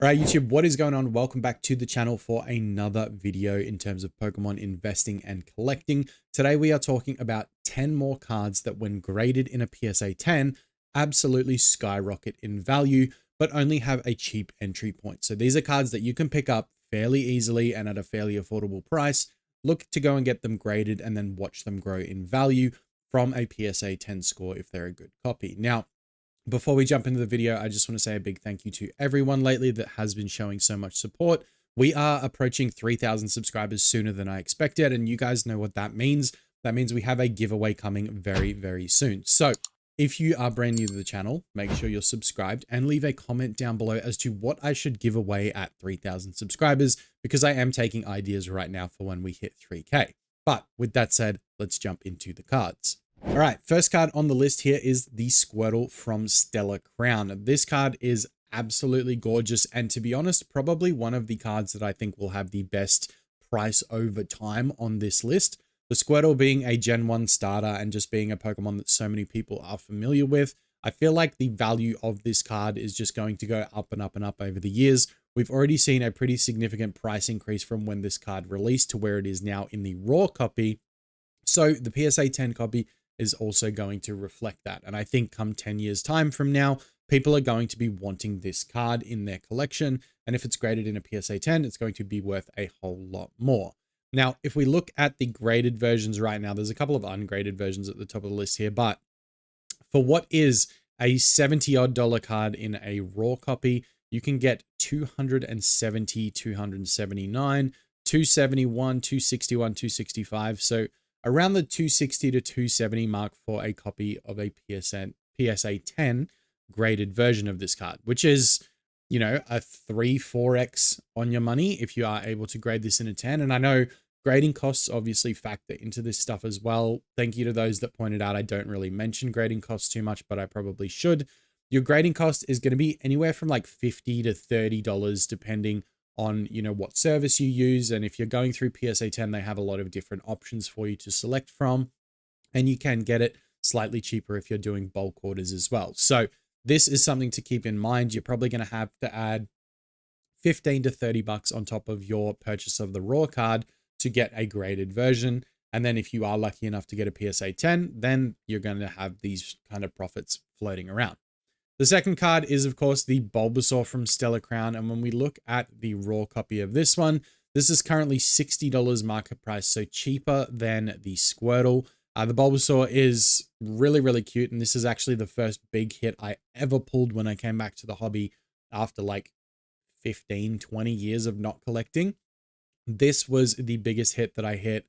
All right, YouTube, what is going on? Welcome back to the channel for another video in terms of Pokemon investing and collecting. Today, we are talking about 10 more cards that when graded in a PSA 10, absolutely skyrocket in value, but only have a cheap entry point. So these are cards that you can pick up fairly easily and at a fairly affordable price. Look to go and get them graded and then watch them grow in value from a PSA 10 score if they're a good copy. Now, before we jump into the video, I just want to say a big thank you to everyone lately that has been showing so much support. We are approaching 3,000 subscribers sooner than I expected, and you guys know what that means. That means we have a giveaway coming very, very soon. So if you are brand new to the channel, make sure you're subscribed and leave a comment down below as to what I should give away at 3,000 subscribers, because I am taking ideas right now for when we hit 3K. But with that said, let's jump into the cards. All right, first card on the list here is the Squirtle from Stellar Crown. This card is absolutely gorgeous, and to be honest, probably one of the cards that I think will have the best price over time on this list. The Squirtle being a Gen 1 starter and just being a Pokemon that so many people are familiar with, I feel like the value of this card is just going to go up and up and up over the years. We've already seen a pretty significant price increase from when this card released to where it is now in the raw copy. So the PSA 10 copy is also going to reflect that. And I think come 10 years time from now, people are going to be wanting this card in their collection. And if it's graded in a PSA 10, it's going to be worth a whole lot more. Now, if we look at the graded versions right now, there's a couple of ungraded versions at the top of the list here, but for what is a $70-odd card in a raw copy, you can get 270, 279, 271, 261, 265. So around the 260 to 270 mark for a copy of a PSA 10 graded version of this card, which is, you know, a 3-4x on your money if you are able to grade this in a 10. And I know grading costs obviously factor into this stuff as well. Thank you to those that pointed out I don't really mention grading costs too much, but I probably should. Your grading cost is going to be anywhere from like $50 to $30 depending on, you know, what service you use. And if you're going through PSA 10, they have a lot of different options for you to select from, and you can get it slightly cheaper if you're doing bulk orders as well. So this is something to keep in mind. You're probably going to have to add 15 to 30 bucks on top of your purchase of the raw card to get a graded version. And then if you are lucky enough to get a PSA 10, then you're going to have these kind of profits floating around. The second card is, of course, the Bulbasaur from Stellar Crown. And when we look at the raw copy of this one, this is currently $60 market price, so cheaper than the Squirtle. The Bulbasaur is really, really cute. And this is actually the first big hit I ever pulled when I came back to the hobby after like 15, 20 years of not collecting. This was the biggest hit that I hit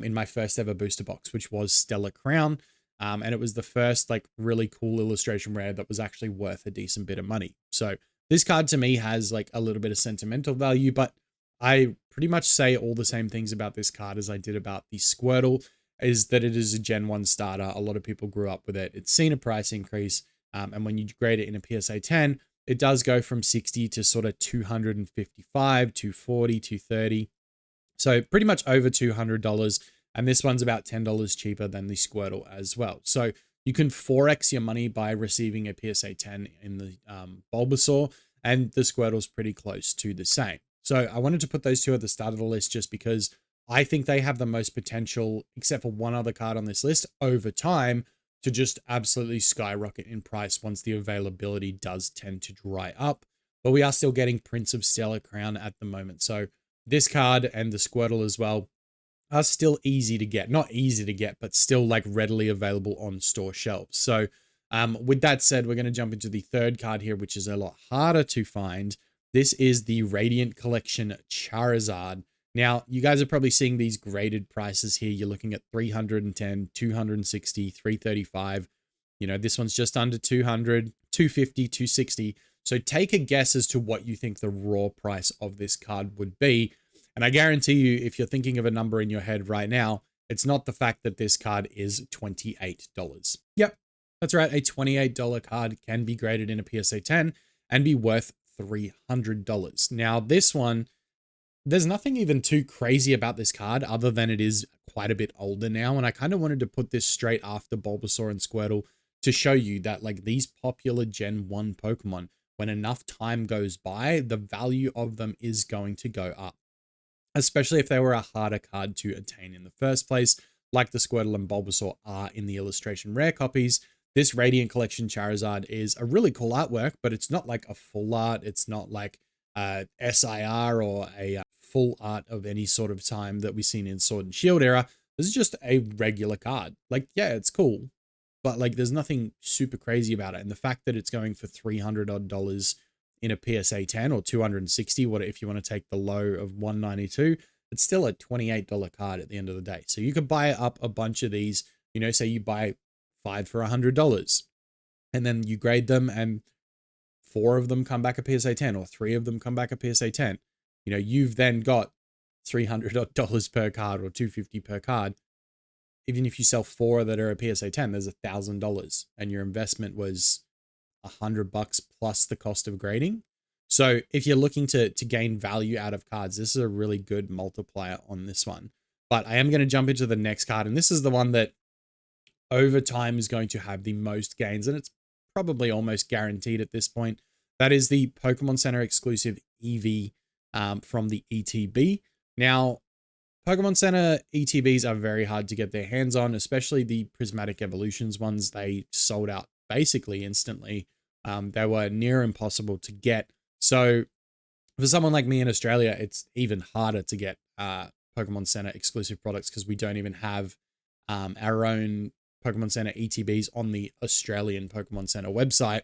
in my first ever booster box, which was Stellar Crown. And it was the first like really cool illustration rare that was actually worth a decent bit of money. So this card to me has like a little bit of sentimental value, but I pretty much say all the same things about this card as I did about the Squirtle, is that it is a Gen 1 starter. A lot of people grew up with it. It's seen a price increase. And when you grade it in a PSA 10, it does go from 60 to sort of 255, 240, 230. So pretty much over $200. And this one's about $10 cheaper than the Squirtle as well. So you can 4x your money by receiving a PSA 10 in the Bulbasaur, and the Squirtle's pretty close to the same. So I wanted to put those two at the start of the list just because I think they have the most potential, except for one other card on this list, over time to just absolutely skyrocket in price once the availability does tend to dry up. But we are still getting Prince of Stellar Crown at the moment. So this card and the Squirtle as well are still easy to get. Not easy to get, but still like readily available on store shelves. So with that said, we're going to jump into the third card here, which is a lot harder to find. This is the Radiant Collection Charizard. Now, you guys are probably seeing these graded prices here. You're looking at 310, 260, 335. You know, this one's just under 200, 250, 260. So take a guess as to what you think the raw price of this card would be. And I guarantee you, if you're thinking of a number in your head right now, it's not the fact that this card is $28. Yep, that's right. A $28 card can be graded in a PSA 10 and be worth $300. Now, this one, there's nothing even too crazy about this card other than it is quite a bit older now. And I kind of wanted to put this straight after Bulbasaur and Squirtle to show you that like these popular Gen 1 Pokemon, when enough time goes by, the value of them is going to go up, especially if they were a harder card to attain in the first place, like the Squirtle and Bulbasaur are in the illustration rare copies. This Radiant Collection Charizard is a really cool artwork, but it's not like a full art. It's not like SIR or a full art of any sort of time that we've seen in Sword and Shield era. This is just a regular card. Like, yeah, it's cool, but like there's nothing super crazy about it. And the fact that it's going for $300 odd in a PSA 10 or 260, what if you want to take the low of 192, it's still a $28 card at the end of the day. So you could buy up a bunch of these, you know, say you buy 5 for $100 and then you grade them and 4 of them come back a PSA 10 or 3 of them come back a PSA 10. You know, you've then got $300 odd per card or $250 per card. Even if you sell 4 that are a PSA 10, there's $1,000 and your investment was $100 plus the cost of grading. So if you're looking to gain value out of cards, this is a really good multiplier on this one. But I am going to jump into the next card, and this is the one that over time is going to have the most gains, and it's probably almost guaranteed at this point. That is the Pokemon Center exclusive Eevee from the ETB. Now, Pokemon Center ETBs are very hard to get their hands on, especially the Prismatic Evolutions ones. They sold out basically instantly. They were near impossible to get. So for someone like me in Australia, it's even harder to get Pokemon Center exclusive products because we don't even have our own Pokemon Center ETBs on the Australian Pokemon Center website,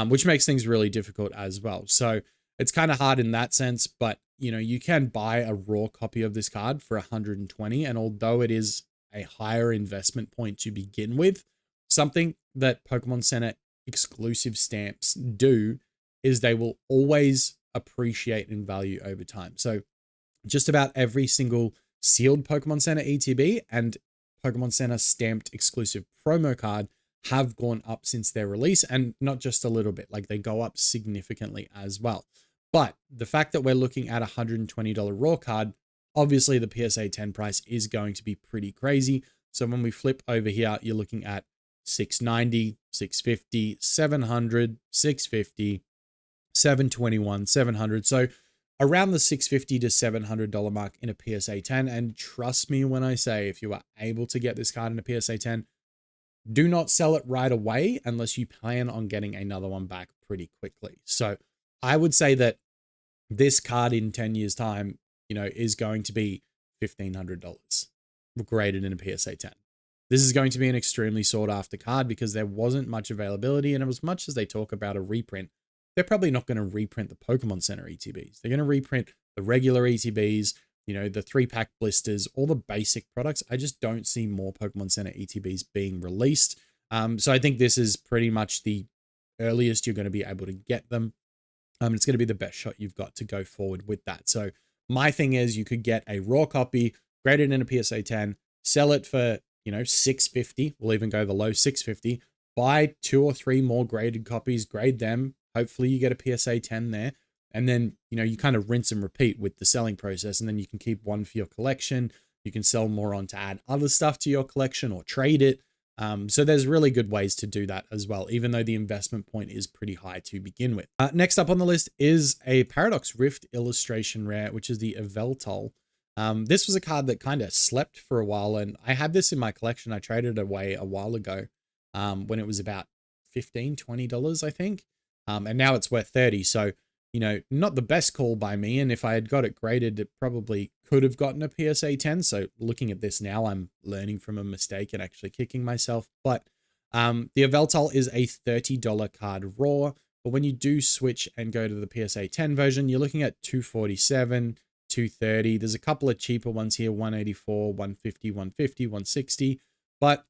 which makes things really difficult as well. So it's kind of hard in that sense, but you know, you can buy a raw copy of this card for 120. And although it is a higher investment point to begin with, something that Pokemon Center exclusive stamps do is they will always appreciate in value over time. So just about every single sealed Pokemon Center ETB and Pokemon Center stamped exclusive promo card have gone up since their release, and not just a little bit, like they go up significantly as well. But the fact that we're looking at a $120 raw card, obviously the PSA 10 price is going to be pretty crazy. So when we flip over here, you're looking at $690, $650, $700, $650, $721, $700. So around the $650 to $700 mark in a PSA 10. And trust me when I say, if you are able to get this card in a PSA 10, do not sell it right away unless you plan on getting another one back pretty quickly. So I would say that this card in 10 years time, you know, is going to be $1,500 graded in a PSA 10. This is going to be an extremely sought after card because there wasn't much availability. And as much as they talk about a reprint, they're probably not going to reprint the Pokemon Center ETBs. They're going to reprint the regular ETBs, you know, the 3-pack blisters, all the basic products. I just don't see more Pokemon Center ETBs being released. So I think this is pretty much the earliest you're going to be able to get them. It's going to be the best shot you've got to go forward with that. So my thing is you could get a raw copy, graded in a PSA 10, sell it for, you know, $650. We'll even go the low $650. Buy 2 or 3 more graded copies, grade them. Hopefully you get a PSA 10 there. And then, you know, you kind of rinse and repeat with the selling process. And then you can keep one for your collection. You can sell more on to add other stuff to your collection or trade it. So there's really good ways to do that as well, even though the investment point is pretty high to begin with. Next up on the list is a Paradox Rift illustration rare, which is the Yveltal. This was a card that kind of slept for a while, and I had this in my collection. I traded it away a while ago when it was about $15, $20, I think. And now it's worth 30. So, you know, not the best call by me. And if I had got it graded, it probably could have gotten a PSA 10. So looking at this now, I'm learning from a mistake and actually kicking myself. But the Yveltal is a $30 card raw. But when you do switch and go to the PSA 10 version, you're looking at $247, $230. There's a couple of cheaper ones here, $184, $150, $150, $160. But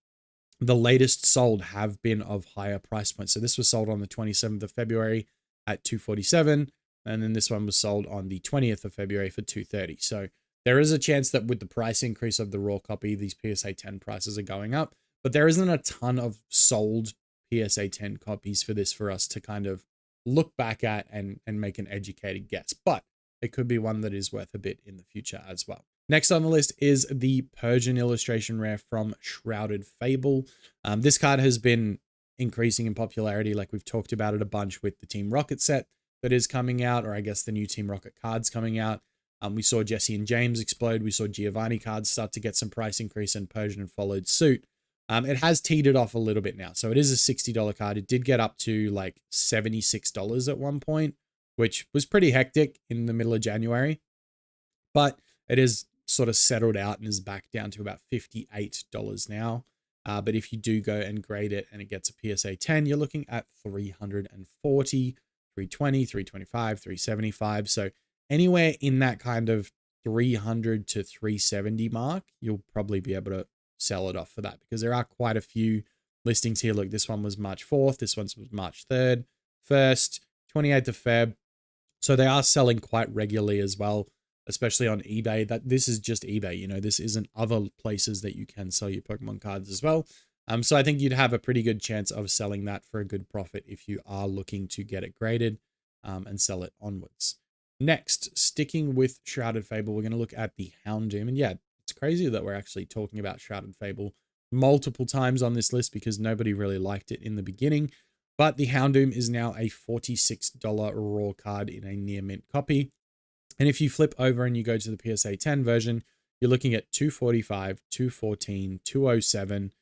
the latest sold have been of higher price points. So this was sold on the 27th of February at $247, and then this one was sold on the 20th of February for $230. So there is a chance that with the price increase of the raw copy, these PSA 10 prices are going up, but there isn't a ton of sold PSA 10 copies for this for us to kind of look back at and make an educated guess, but it could be one that is worth a bit in the future as well. Next on the list is the Persian illustration rare from Shrouded Fable. This card has been increasing in popularity. Like we've talked about it a bunch with the Team Rocket set that is coming out, or I guess the new Team Rocket cards coming out. We saw Jesse and James explode. We saw Giovanni cards start to get some price increase, and Persian followed suit. It has teetered it off a little bit now. So it is a $60 card. It did get up to like $76 at one point, which was pretty hectic in the middle of January. But it is sort of settled out and is back down to about $58 now. But if you do go and grade it and it gets a PSA 10, you're looking at $340, $320, $325, $375. So anywhere in that kind of $300 to $370 mark, you'll probably be able to sell it off for that, because there are quite a few listings here. Look, this one was March 4th. This one was March 3rd, 1st, 28th of Feb. So they are selling quite regularly as well, especially on eBay. That this is just eBay, you know, this isn't other places that you can sell your Pokemon cards as well. So I think you'd have a pretty good chance of selling that for a good profit if you are looking to get it graded and sell it onwards. Next, sticking with Shrouded Fable, we're going to look at the Houndoom. And yeah, it's crazy that we're actually talking about Shrouded Fable multiple times on this list because nobody really liked it in the beginning. But the Houndoom is now a $46 raw card in a near mint copy. And if you flip over and you go to the PSA 10 version, you're looking at 245, 214, 207.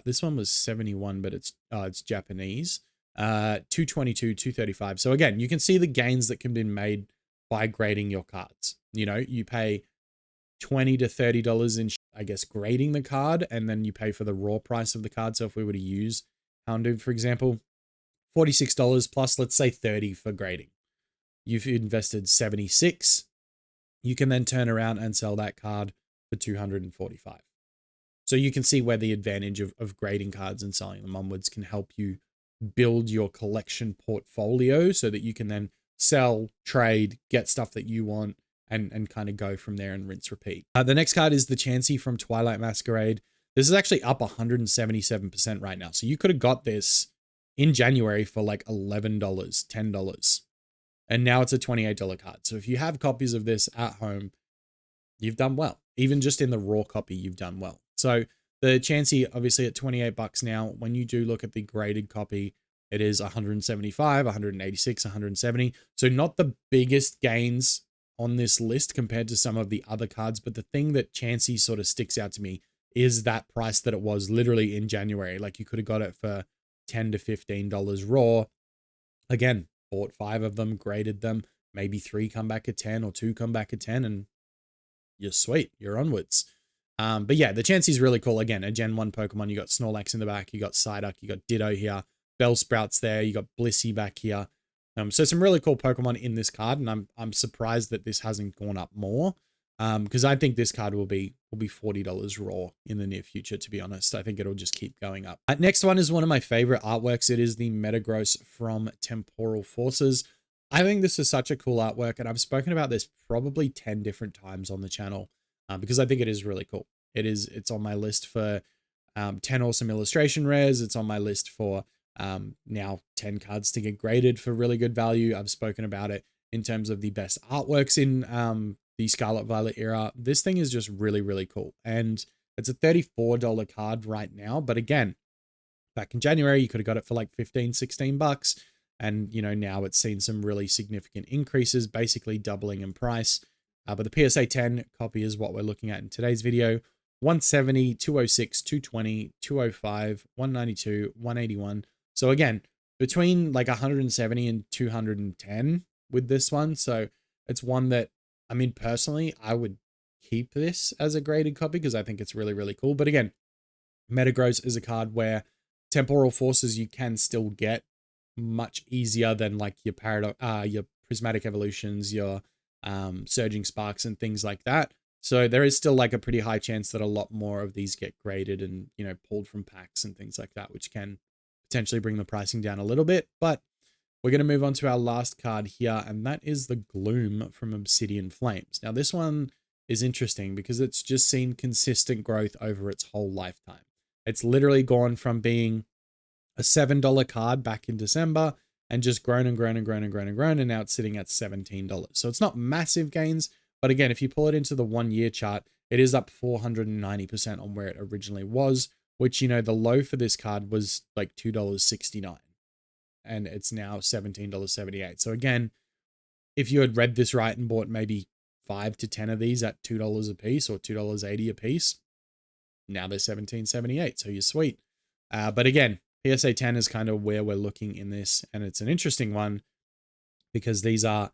This one was 71, but it's Japanese. 222, 235. So again, you can see the gains that can be made by grading your cards. You know, you pay $20 to $30 in, I guess, grading the card, and then you pay for the raw price of the card. So if we were to use Houndoom, for example, $46 plus, let's say 30 for grading. You've invested 76. You can then turn around and sell that card for 245. So you can see where the advantage of grading cards and selling them onwards can help you build your collection portfolio so that you can then sell, trade, get stuff that you want, and kind of go from there and rinse, repeat. The next card is the Chansey from Twilight Masquerade. This is actually up 177% right now. So you could have got this in January for like $11, $10. And now it's a $28 card. So if you have copies of this at home, you've done well. Even just in the raw copy, you've done well. So the Chansey, obviously at $28 now, when you do look at the graded copy, it is 175, 186, 170. So not the biggest gains on this list compared to some of the other cards. But the thing that Chansey sort of sticks out to me is that price that it was literally in January. Like you could have got it for $10 to $15 raw. Again, bought 5 of them, graded them, maybe 3 come back at 10 or 2 come back at 10, and you're sweet. You're onwards. But yeah, the Chansey's really cool. Again, a Gen 1 Pokemon. You got Snorlax in the back. You got Psyduck. You got Ditto here. Bellsprout's there. You got Blissey back here. So some really cool Pokemon in this card, and I'm surprised that this hasn't gone up more. Because I think this card will be $40 raw in the near future, to be honest. I think it'll just keep going up. Next one is one of my favorite artworks. It is the Metagross from Temporal Forces. I think this is such a cool artwork, and I've spoken about this probably 10 different times on the channel because I think it is really cool. It's on my list for 10 awesome illustration rares. It's on my list for now 10 cards to get graded for really good value. I've spoken about it in terms of the best artworks in the Scarlet Violet era. This thing is just really, really cool. And it's a $34 card right now. But again, back in January, you could have got it for like 15, 16 bucks. And, you know, now it's seen some really significant increases, basically doubling in price. But the PSA 10 copy is what we're looking at in today's video. 170, 206, 220, 205, 192, 181. So again, between like 170 and 210 with this one. So it's one that, I mean, personally, I would keep this as a graded copy because I think it's really, really cool. But again, Metagross is a card where Temporal Forces you can still get much easier than like your your Prismatic Evolutions, your Surging Sparks and things like that. So there is still like a pretty high chance that a lot more of these get graded and, you know, pulled from packs and things like that, which can potentially bring the pricing down a little bit. But we're going to move on to our last card here, and that is the Gloom from Obsidian Flames. Now, this one is interesting because it's just seen consistent growth over its whole lifetime. It's literally gone from being a $7 card back in December and just grown and grown and grown and grown and grown, and now it's sitting at $17. So it's not massive gains, but again, if you pull it into the 1 year chart, it is up 490% on where it originally was, which, you know, the low for this card was like $2.69 and it's now $17.78. So again, if you had read this right and bought maybe 5 to 10 of these at $2 a piece or $2.80 a piece, now they're $17.78. So you're sweet. But again, PSA 10 is kind of where we're looking in this. And it's an interesting one because these are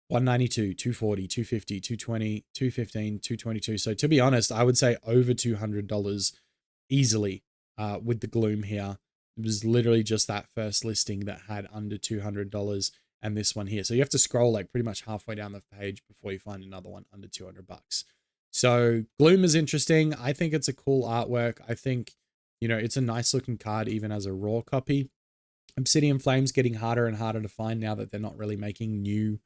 192, 240, 250, 220, 215, 222. So to be honest, I would say over $200 easily with the Gloom here. It was literally just that first listing that had under $200 and this one here. So you have to scroll like pretty much halfway down the page before you find another one under 200 bucks. So Gloom is interesting. I think it's a cool artwork. I think, you know, it's a nice looking card even as a raw copy. Obsidian Flame's getting harder and harder to find now that they're not really making new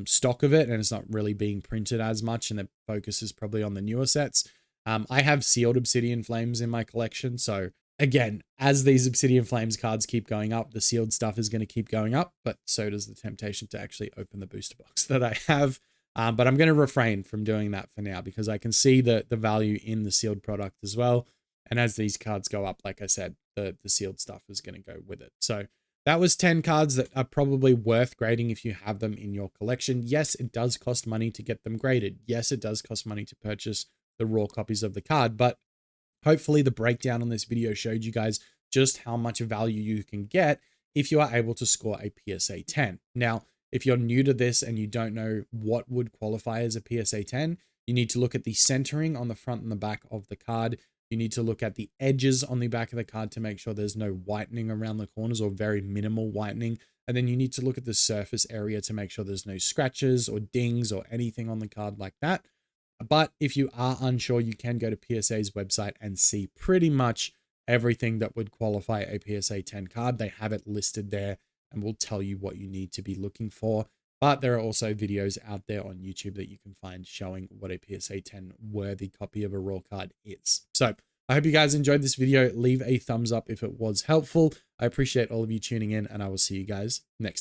stock of it and it's not really being printed as much, and the focus is probably on the newer sets. I have sealed Obsidian Flames in my collection. So again, as these Obsidian Flames cards keep going up, the sealed stuff is going to keep going up, but so does the temptation to actually open the booster box that I have. But I'm going to refrain from doing that for now because I can see the value in the sealed product as well. And as these cards go up, like I said, the sealed stuff is going to go with it. So that was 10 cards that are probably worth grading if you have them in your collection. Yes, it does cost money to get them graded. Yes, it does cost money to purchase the raw copies of the card, but hopefully the breakdown on this video showed you guys just how much value you can get if you are able to score a PSA 10. Now, if you're new to this and you don't know what would qualify as a PSA 10, you need to look at the centering on the front and the back of the card. You need to look at the edges on the back of the card to make sure there's no whitening around the corners or very minimal whitening. And then you need to look at the surface area to make sure there's no scratches or dings or anything on the card like that. But if you are unsure, you can go to PSA's website and see pretty much everything that would qualify a PSA 10 card. They have it listed there and will tell you what you need to be looking for. But there are also videos out there on YouTube that you can find showing what a PSA 10 worthy copy of a raw card is. So I hope you guys enjoyed this video. Leave a thumbs up if it was helpful. I appreciate all of you tuning in, and I will see you guys next time.